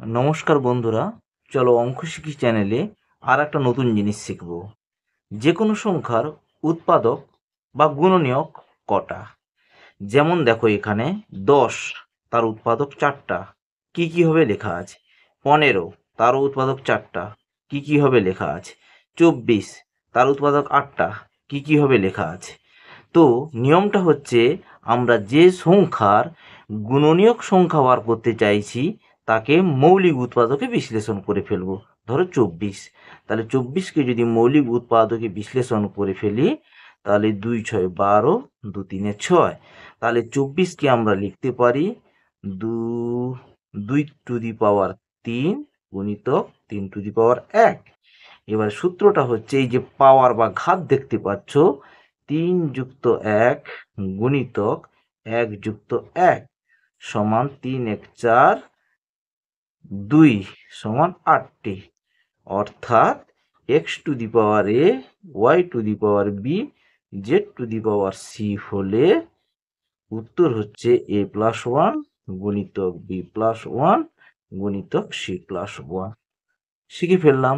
নমস্কার বন্ধুরা, চলো অঙ্ক শিখি চ্যানেলে আর একটা নতুন জিনিস শিখব। যে কোনো সংখ্যার উৎপাদক বা গুণনীয়ক কটা। যেমন দেখো এখানে 10, তার উৎপাদক 4টা, কি হবে লেখা আছে। 15, তারও উৎপাদক 4টা, কি হবে লেখা আছে। 24, তার উৎপাদক 8টা, কি হবে লেখা আছে। তো নিয়মটা হচ্ছে, আমরা যে সংখ্যার গুণনীয়ক সংখ্যা বার করতে চাইছি তাকে মৌলিক উৎপাদকে বিশ্লেষণ করে ফেলবো। ধরো 24, তাহলে 24কে যদি মৌলিক উৎপাদকে বিশ্লেষণ করে ফেলি তাহলে 2 6 12, 2 3 6, তাহলে 24কে আমরা লিখতে পারি 2 টু দি পাওয়ার 3 গুণিতক 3 টু দি পাওয়ার 1। এবার সূত্রটা হচ্ছে, এই যে পাওয়ার বা ঘাত দেখতে পাচ্ছ, 3 যুক্ত 1 গুণিতক 1 যুক্ত 1 সমান 3 1 4, 2 সমান 8টি। অর্থাৎ x to the power a, y to the power b, z to the power c হলে উত্তর হচ্ছে a প্লাস 1 গুণিতক b প্লাস 1 গুণিতক c প্লাস 1। শিখে ফেললাম।